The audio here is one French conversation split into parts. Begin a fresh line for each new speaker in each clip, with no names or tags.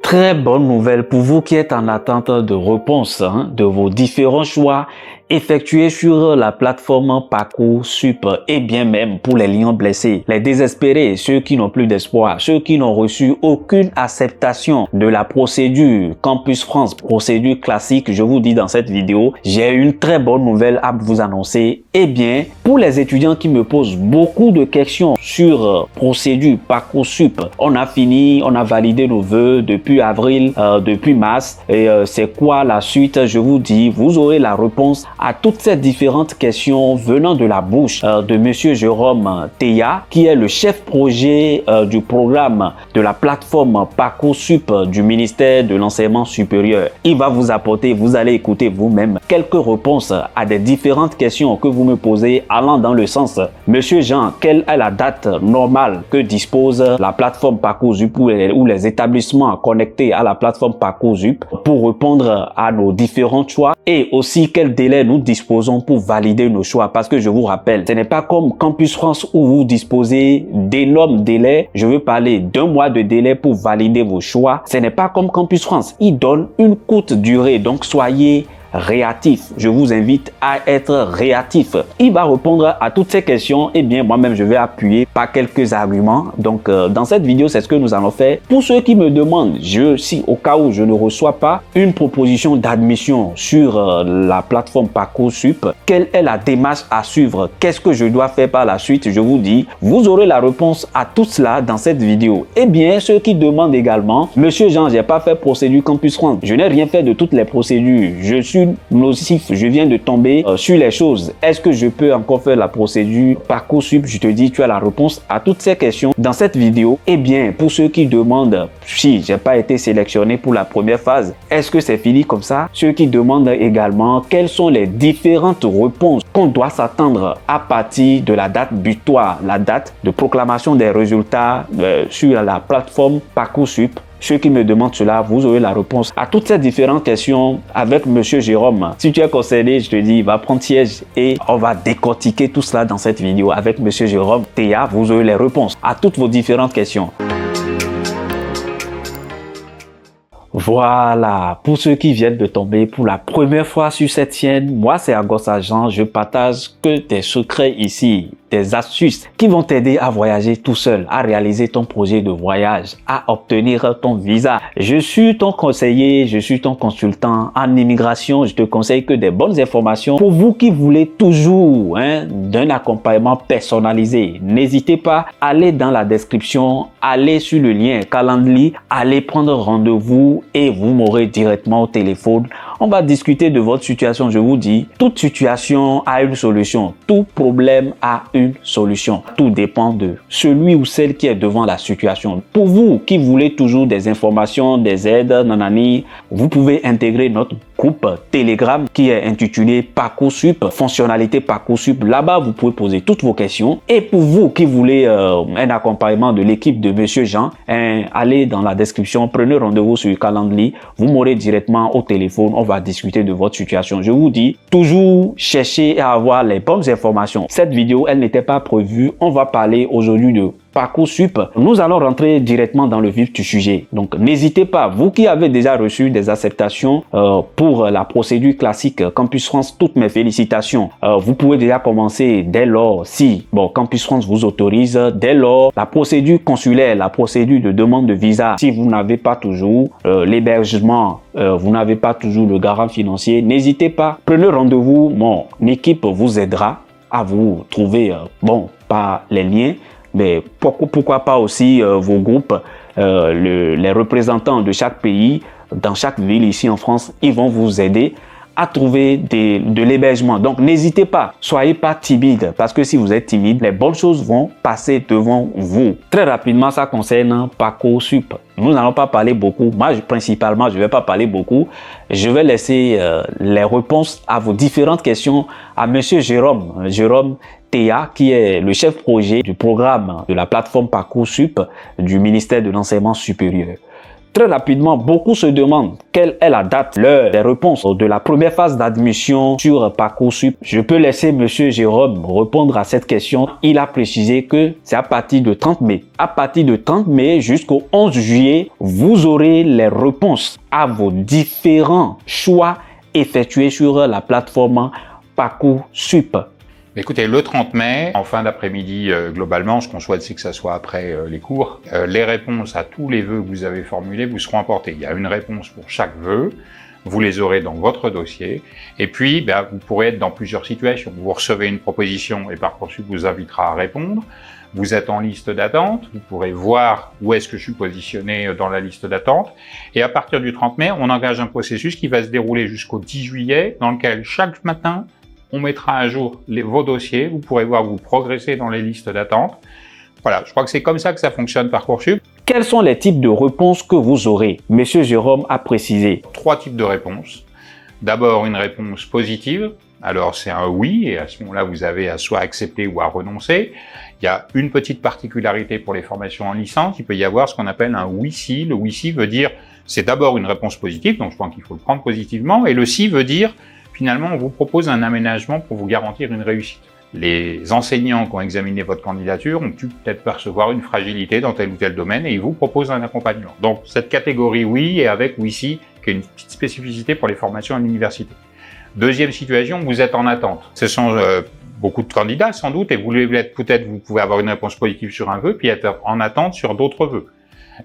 Très bonne nouvelle pour vous qui êtes en attente de réponse de vos différents choix effectués sur la plateforme Parcoursup et bien même pour les lions blessés, les désespérés, ceux qui n'ont plus d'espoir, ceux qui n'ont reçu aucune acceptation de la procédure Campus France, procédure classique. Je vous dis dans cette vidéo, j'ai une très bonne nouvelle à vous annoncer. Eh bien, pour les étudiants qui me posent beaucoup de questions sur procédure Parcoursup, on a fini, on a validé nos vœux depuis avril, depuis mars, et c'est quoi la suite? Je vous dis, vous aurez la réponse à toutes ces différentes questions venant de la bouche de Monsieur Jérôme Théa, qui est le chef projet du programme de la plateforme Parcoursup du ministère de l'enseignement supérieur. Il va vous apporter, vous allez écouter vous-même quelques réponses à des différentes questions que vous me posez allant dans le sens: Monsieur Jean, quelle est la date normale que dispose la plateforme Parcoursup ou les établissements connectés à la plateforme Parcoursup pour répondre à nos différents choix, et aussi quel délai nous disposons pour valider nos choix? Parce que je vous rappelle, ce n'est pas comme Campus France où vous disposez d'énormes délais. Je veux parler d'1 mois de délai pour valider vos choix. Ce n'est pas comme Campus France. Il donne une courte durée, donc soyez réactif. Je vous invite à être réactif. Il va répondre à toutes ces questions. Et bien, moi-même, je vais appuyer par quelques arguments. Donc, dans cette vidéo, c'est ce que nous allons faire. Pour ceux qui me demandent, si au cas où je ne reçois pas une proposition d'admission sur la plateforme Parcoursup, quelle est la démarche à suivre? Qu'est-ce que je dois faire par la suite? Je vous dis, vous aurez la réponse à tout cela dans cette vidéo. Et bien, ceux qui demandent également, Monsieur Jean, j'ai pas fait procédure Campus France. Je n'ai rien fait de toutes les procédures. Je suis nocif, je viens de tomber sur les choses. Est-ce que je peux encore faire la procédure Parcoursup? Je te dis, tu as la réponse à toutes ces questions dans cette vidéo. Et bien, pour ceux qui demandent si j'ai pas été sélectionné pour la première phase, est-ce que c'est fini comme ça? Ceux qui demandent également quelles sont les différentes réponses qu'on doit s'attendre à partir de la date butoir, la date de proclamation des résultats sur la plateforme Parcoursup. Ceux qui me demandent cela, vous aurez la réponse à toutes ces différentes questions avec Monsieur Jérôme. Si tu es concerné, je te dis, va prendre siège et on va décortiquer tout cela dans cette vidéo avec Monsieur Jérôme Théa. Vous aurez les réponses à toutes vos différentes questions. Voilà, pour ceux qui viennent de tomber pour la première fois sur cette chaîne, moi c'est Agos Agent, je partage que des secrets ici, des astuces qui vont t'aider à voyager tout seul, à réaliser ton projet de voyage, à obtenir ton visa. Je suis ton conseiller, je suis ton consultant en immigration. Je te conseille que des bonnes informations pour vous qui voulez toujours d'un accompagnement personnalisé. N'hésitez pas à aller dans la description, allez sur le lien Calendly, allez prendre rendez-vous et vous m'aurez directement au téléphone. On va discuter de votre situation. Je vous dis, toute situation a une solution. Tout problème a une solution. Tout dépend de celui ou celle qui est devant la situation. Pour vous qui voulez toujours des informations, des aides, nanani, vous pouvez intégrer notre groupe Telegram qui est intitulé Parcoursup, fonctionnalité Parcoursup. Là-bas, vous pouvez poser toutes vos questions. Et pour vous qui voulez un accompagnement de l'équipe de Monsieur Jean, allez dans la description, prenez rendez-vous sur Calendly. Vous m'aurez directement au téléphone. On va discuter de votre situation. Je vous dis, toujours cherchez à avoir les bonnes informations. Cette vidéo, elle n'était pas prévue. On va parler aujourd'hui de Parcoursup. Nous allons rentrer directement dans le vif du sujet. Donc, n'hésitez pas, vous qui avez déjà reçu des acceptations pour la procédure classique Campus France, toutes mes félicitations. Vous pouvez déjà commencer dès lors, si Campus France vous autorise, dès lors la procédure consulaire, la procédure de demande de visa. Si vous n'avez pas toujours l'hébergement, vous n'avez pas toujours le garant financier, n'hésitez pas, prenez rendez-vous. Mon équipe vous aidera à vous trouver par les liens. Mais pourquoi pas aussi vos groupes, les représentants de chaque pays, dans chaque ville ici en France, ils vont vous aider à trouver de l'hébergement. Donc, n'hésitez pas, soyez pas timide, parce que si vous êtes timide, les bonnes choses vont passer devant vous. Très rapidement, ça concerne Parcoursup. Nous n'allons pas parler beaucoup. Moi, principalement, je ne vais pas parler beaucoup. Je vais laisser les réponses à vos différentes questions à Monsieur Jérôme Théa, qui est le chef projet du programme de la plateforme Parcoursup du ministère de l'enseignement supérieur. Très rapidement, beaucoup se demandent quelle est la date, l'heure des réponses de la première phase d'admission sur Parcoursup. Je peux laisser Monsieur Jérôme répondre à cette question. Il a précisé que c'est à partir de 30 mai. À partir de 30 mai jusqu'au 11 juillet, vous aurez les réponses à vos différents choix effectués sur la plateforme Parcoursup.
Écoutez, le 30 mai, en fin d'après-midi, globalement, ce qu'on souhaite, c'est que ça soit après les cours. Les réponses à tous les vœux que vous avez formulés vous seront apportées. Il y a une réponse pour chaque vœu. Vous les aurez dans votre dossier. Et puis, vous pourrez être dans plusieurs situations. Vous recevez une proposition et Parcoursup vous invitera à répondre. Vous êtes en liste d'attente. Vous pourrez voir où est-ce que je suis positionné dans la liste d'attente. Et à partir du 30 mai, on engage un processus qui va se dérouler jusqu'au 10 juillet, dans lequel chaque matin, on mettra à jour vos dossiers, vous pourrez voir où vous progressez dans les listes d'attente. Voilà, je crois que c'est comme ça que ça fonctionne Parcoursup.
Quels sont les types de réponses que vous aurez? Monsieur Jérôme a précisé.
3 types de réponses. D'abord, une réponse positive. Alors, c'est un oui, et à ce moment-là, vous avez à soit accepter ou à renoncer. Il y a une petite particularité pour les formations en licence. Il peut y avoir ce qu'on appelle un oui-si. Le oui-si veut dire, c'est d'abord une réponse positive, donc je pense qu'il faut le prendre positivement, et le si veut dire, finalement, on vous propose un aménagement pour vous garantir une réussite. Les enseignants qui ont examiné votre candidature ont pu peut-être percevoir une fragilité dans tel ou tel domaine et ils vous proposent un accompagnement. Donc, cette catégorie oui et avec oui-si, qui est une petite spécificité pour les formations à l'université. Deuxième situation, vous êtes en attente. Ce sont beaucoup de candidats sans doute et vous pouvez avoir une réponse positive sur un vœu puis être en attente sur d'autres vœux.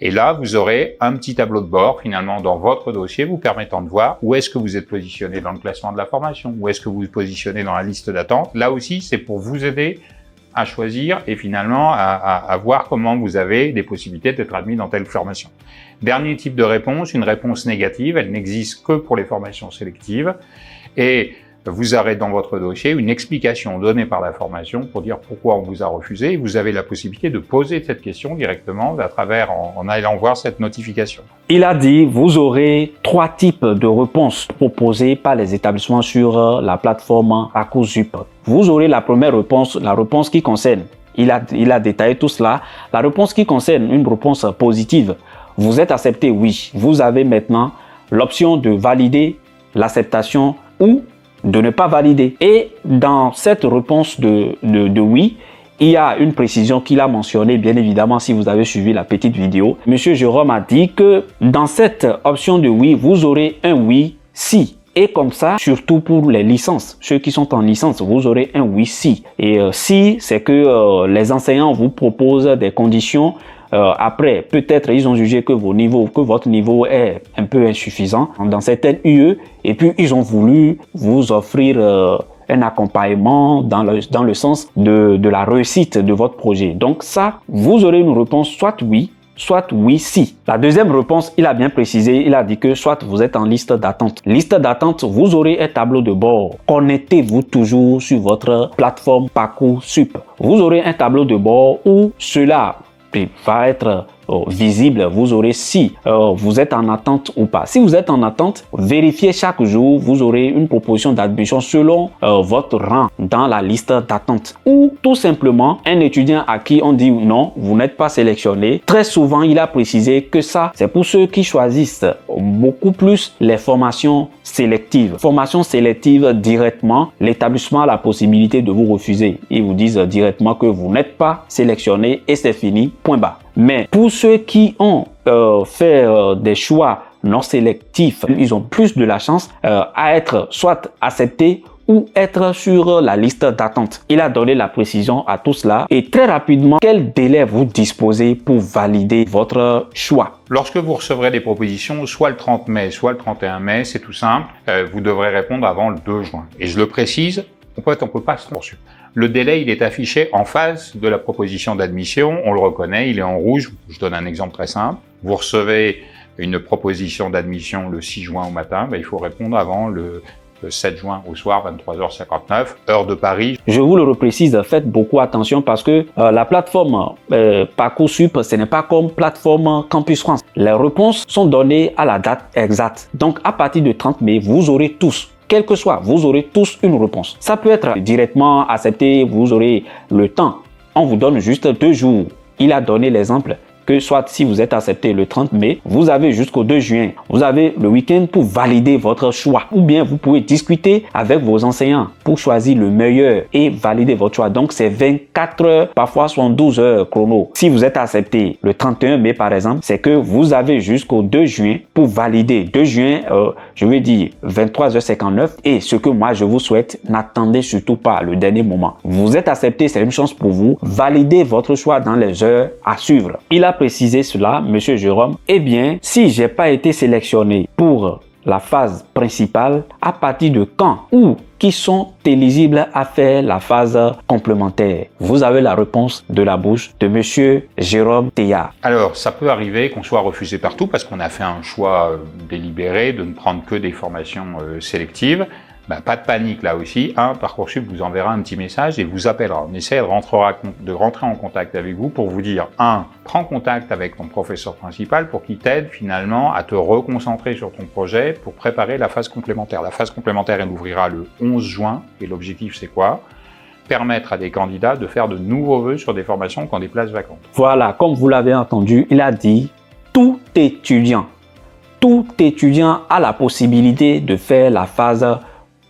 Et là, vous aurez un petit tableau de bord, finalement, dans votre dossier, vous permettant de voir où est-ce que vous êtes positionné dans le classement de la formation, où est-ce que vous vous positionnez dans la liste d'attente. Là aussi, c'est pour vous aider à choisir et finalement à voir comment vous avez des possibilités d'être admis dans telle formation. Dernier type de réponse, une réponse négative. Elle n'existe que pour les formations sélectives. Et vous aurez dans votre dossier une explication donnée par la formation pour dire pourquoi on vous a refusé et vous avez la possibilité de poser cette question directement à travers en allant voir cette notification.
Il a dit vous aurez 3 types de réponses proposées par les établissements sur la plateforme Parcoursup. Vous aurez la première réponse, la réponse qui concerne, il a détaillé tout cela, la réponse qui concerne une réponse positive. Vous êtes accepté, oui. Vous avez maintenant l'option de valider l'acceptation ou de ne pas valider. Et dans cette réponse de oui, il y a une précision qu'il a mentionnée, bien évidemment, si vous avez suivi la petite vidéo. Monsieur Jérôme a dit que dans cette option de oui, vous aurez un oui si. Et comme ça, surtout pour les licences, ceux qui sont en licence, vous aurez un oui si. Et si, c'est que les enseignants vous proposent des conditions. Après, peut-être ils ont jugé que votre niveau est un peu insuffisant dans certaines UE et puis ils ont voulu vous offrir un accompagnement dans le sens de la réussite de votre projet. Donc ça, vous aurez une réponse soit oui si. La deuxième réponse, il a bien précisé, il a dit que soit vous êtes en liste d'attente. Liste d'attente, vous aurez un tableau de bord. Connectez-vous toujours sur votre plateforme Parcoursup. Vous aurez un tableau de bord où cela va être visible. Vous aurez si vous êtes en attente ou pas. Si vous êtes en attente, vérifiez chaque jour, vous aurez une proposition d'admission selon votre rang dans la liste d'attente. Ou tout simplement, un étudiant à qui on dit non, vous n'êtes pas sélectionné. Très souvent, il a précisé que ça, c'est pour ceux qui choisissent beaucoup plus les formations sélectives. Formation sélective directement, l'établissement a la possibilité de vous refuser. Ils vous disent directement que vous n'êtes pas sélectionné et c'est fini, point barre. Mais pour ceux qui ont fait des choix non sélectifs, ils ont plus de la chance à être soit acceptés ou être sur la liste d'attente. Il a donné la précision à tout cela et très rapidement, quel délai vous disposez pour valider votre choix?
Lorsque vous recevrez des propositions, soit le 30 mai, soit le 31 mai, c'est tout simple, vous devrez répondre avant le 2 juin. Et je le précise, on peut pas se tromper. Le délai, il est affiché en face de la proposition d'admission. On le reconnaît, il est en rouge. Je donne un exemple très simple. Vous recevez une proposition d'admission le 6 juin au matin. Il faut répondre avant le 7 juin au soir, 23h59, heure de Paris.
Je vous le reprécise, faites beaucoup attention parce que la plateforme Parcoursup, ce n'est pas comme plateforme Campus France. Les réponses sont données à la date exacte. Donc, à partir du 30 mai, vous aurez tous, quel que soit, vous aurez tous une réponse. Ça peut être directement accepté, vous aurez le temps. On vous donne juste 2 jours. Il a donné l'exemple que soit si vous êtes accepté le 30 mai, vous avez jusqu'au 2 juin. Vous avez le week-end pour valider votre choix. Ou bien vous pouvez discuter avec vos enseignants pour choisir le meilleur et valider votre choix. Donc c'est 24 heures, parfois 72 heures chrono. Si vous êtes accepté le 31 mai par exemple, c'est que vous avez jusqu'au 2 juin pour valider. 2 juin, je vais dire 23h59. Et ce que moi je vous souhaite, n'attendez surtout pas le dernier moment. Vous êtes accepté, c'est une chance pour vous. Validez votre choix dans les heures à suivre. Il a précisé cela, Monsieur Jérôme. Eh bien, si j'ai pas été sélectionné pour la phase principale, à partir de quand ou qui sont éligibles à faire la phase complémentaire? Vous avez la réponse de la bouche de Monsieur Jérôme Théa.
Alors, ça peut arriver qu'on soit refusé partout parce qu'on a fait un choix délibéré de ne prendre que des formations sélectives. Pas de panique là aussi. Parcoursup vous enverra un petit message et vous appellera. On essaie de rentrer en contact avec vous pour vous dire, prends contact avec ton professeur principal pour qu'il t'aide finalement à te reconcentrer sur ton projet pour préparer la phase complémentaire. La phase complémentaire, elle ouvrira le 11 juin et l'objectif c'est quoi? Permettre à des candidats de faire de nouveaux vœux sur des formations qui ont des places vacantes.
Voilà, comme vous l'avez entendu, il a dit tout étudiant a la possibilité de faire la phase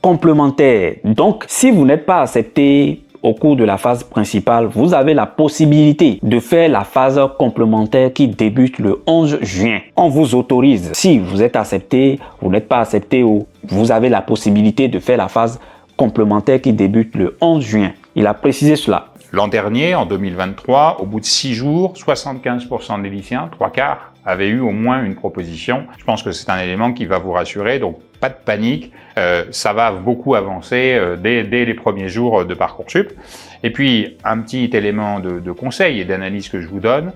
complémentaire. Donc, si vous n'êtes pas accepté au cours de la phase principale, vous avez la possibilité de faire la phase complémentaire qui débute le 11 juin. On vous autorise. Si vous êtes accepté, vous n'êtes pas accepté, ou vous avez la possibilité de faire la phase complémentaire qui débute le 11 juin. Il a précisé cela.
L'an dernier, en 2023, au bout de 6 jours, 75% des lycéens, 3/4, avaient eu au moins une proposition. Je pense que c'est un élément qui va vous rassurer, donc pas de panique, ça va beaucoup avancer dès les premiers jours de Parcoursup. Et puis, un petit élément de conseil et d'analyse que je vous donne,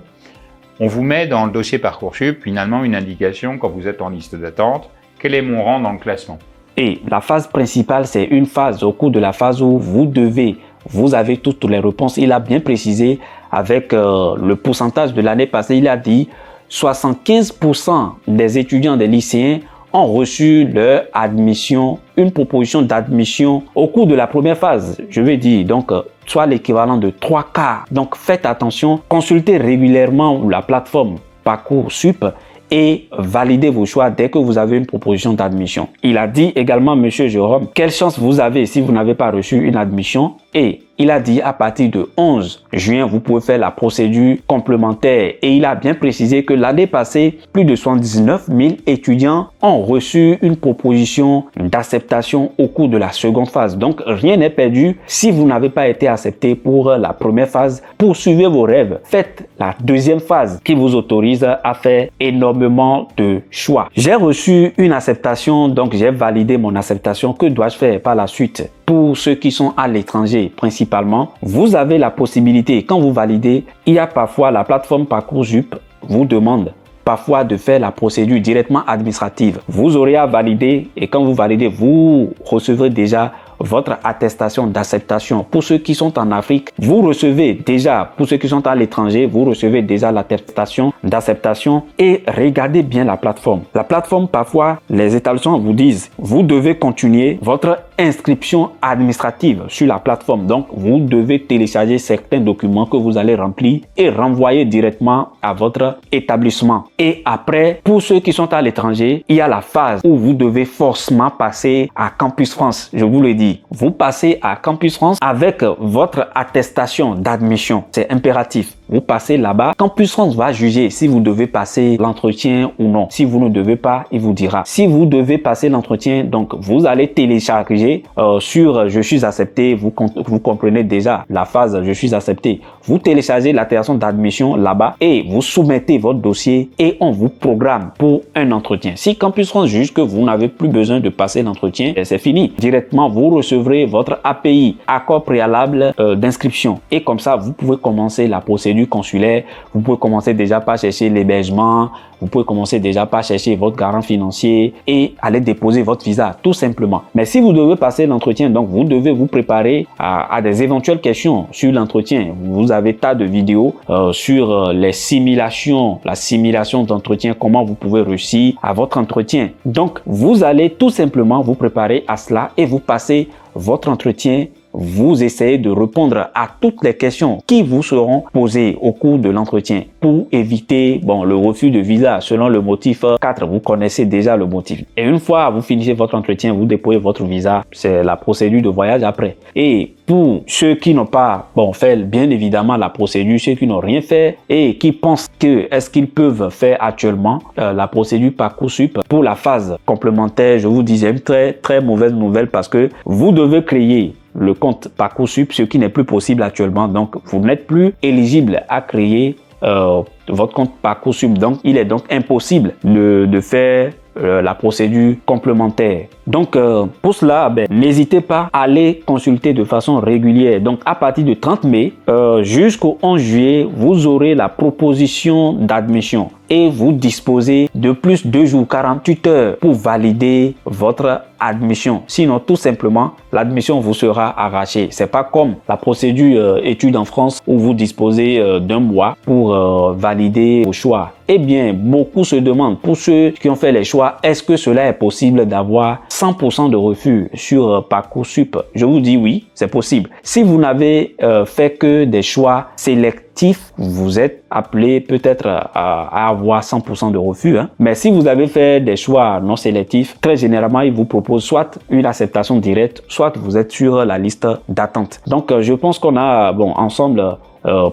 on vous met dans le dossier Parcoursup finalement une indication quand vous êtes en liste d'attente, quel est mon rang dans le classement.
Et la phase principale, c'est une phase au cours de la phase où vous avez toutes les réponses. Il a bien précisé avec le pourcentage de l'année passée, il a dit 75% des étudiants des lycéens ont reçu leur admission, une proposition d'admission au cours de la première phase. Je veux dire, donc, soit l'équivalent de 3/4. Donc, faites attention, consultez régulièrement la plateforme Parcoursup et validez vos choix dès que vous avez une proposition d'admission. Il a dit également, Monsieur Jérôme, quelle chance vous avez si vous n'avez pas reçu une admission, et il a dit à partir de 11 juin, vous pouvez faire la procédure complémentaire. Et il a bien précisé que l'année passée, plus de 79 000 étudiants ont reçu une proposition d'acceptation au cours de la seconde phase. Donc, rien n'est perdu. Si vous n'avez pas été accepté pour la première phase, poursuivez vos rêves. Faites la deuxième phase qui vous autorise à faire énormément de choix. J'ai reçu une acceptation, donc j'ai validé mon acceptation. Que dois-je faire par la suite? Pour ceux qui sont à l'étranger principalement, vous avez la possibilité, quand vous validez, il y a parfois la plateforme Parcoursup vous demande parfois de faire la procédure directement administrative. Vous aurez à valider et quand vous validez, vous recevrez déjà votre attestation d'acceptation. Pour ceux qui sont en Afrique, vous recevez déjà, pour ceux qui sont à l'étranger, vous recevez déjà l'attestation d'acceptation. Et regardez bien la plateforme. La plateforme, parfois, les établissements vous disent, vous devez continuer votre inscription administrative sur la plateforme. Donc, vous devez télécharger certains documents que vous allez remplir et renvoyer directement à votre établissement. Et après, pour ceux qui sont à l'étranger, il y a la phase où vous devez forcément passer à Campus France. Je vous le dis. Vous passez à Campus France avec votre attestation d'admission. C'est impératif. Vous passez là-bas. Campus France va juger si vous devez passer l'entretien ou non. Si vous ne devez pas, il vous dira. Si vous devez passer l'entretien, donc vous allez télécharger sur Je suis accepté. Vous comprenez déjà la phase Je suis accepté. Vous téléchargez l'attestation d'admission là-bas et vous soumettez votre dossier et on vous programme pour un entretien. Si Campus France juge que vous n'avez plus besoin de passer l'entretien, c'est fini. Directement, vous recevrez votre API, accord préalable d'inscription. Et comme ça, vous pouvez commencer la procédure consulaire. Vous pouvez commencer déjà par chercher l'hébergement. Vous pouvez commencer déjà par chercher votre garant financier et aller déposer votre visa, tout simplement. Mais si vous devez passer l'entretien, donc vous devez vous préparer à des éventuelles questions sur l'entretien. Vous avez tas de vidéos sur les simulations, la simulation d'entretien, comment vous pouvez réussir à votre entretien. Donc, vous allez tout simplement vous préparer à cela et vous passez votre entretien. vous essayez de répondre à toutes les questions qui vous seront posées au cours de l'entretien pour éviter le refus de visa selon le motif 4. Vous connaissez déjà le motif. Et une fois vous finissez votre entretien, vous déposez votre visa. C'est la procédure de voyage après. Et pour ceux qui n'ont pas fait bien évidemment la procédure, ceux qui n'ont rien fait et qui pensent que est-ce qu'ils peuvent faire actuellement la procédure Parcoursup pour la phase complémentaire, je vous disais une très mauvaise nouvelle parce que vous devez créer le compte Parcoursup, ce qui n'est plus possible actuellement. Donc, vous n'êtes plus éligible à créer votre compte Parcoursup. Donc, il est donc impossible de faire la procédure complémentaire. Donc, pour cela, n'hésitez pas à aller consulter de façon régulière. Donc, à partir du 30 mai jusqu'au 11 juillet, vous aurez la proposition d'admission et vous disposez de plus 2 jours 48 heures pour valider votre admission. Sinon, tout simplement, l'admission vous sera arrachée. C'est pas comme la procédure études en France où vous disposez d'un mois pour valider vos choix. Eh bien, beaucoup se demandent, pour ceux qui ont fait les choix, est-ce que cela est possible d'avoir 100% de refus sur Parcoursup? Je vous dis oui, c'est possible. Si vous n'avez fait que des choix sélectifs, vous êtes appelé peut-être à avoir 100% de refus. Mais si vous avez fait des choix non sélectifs, très généralement, ils vous proposent soit une acceptation directe, soit vous êtes sur la liste d'attente. Donc, je pense qu'on a ensemble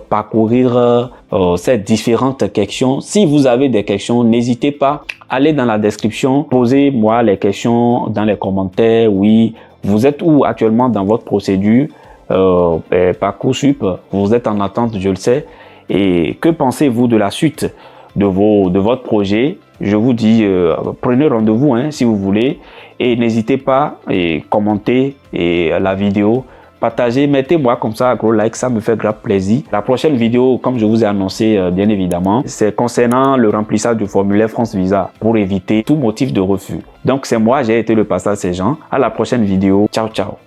parcourir ces différentes questions. Si vous avez des questions, n'hésitez pas, allez dans la description, posez-moi les questions dans les commentaires. Oui, vous êtes où actuellement dans votre procédure Parcoursup? Vous êtes en attente, je le sais. Et que pensez-vous de la suite de votre projet? Je vous dis, prenez rendez-vous si vous voulez et n'hésitez pas et commentez la vidéo. Partagez, mettez-moi comme ça un gros like, ça me fait grave plaisir. La prochaine vidéo, comme je vous ai annoncé bien évidemment, c'est concernant le remplissage du formulaire France Visa pour éviter tout motif de refus. Donc c'est moi, j'ai été le pasteur Sergent. À la prochaine vidéo. Ciao, ciao.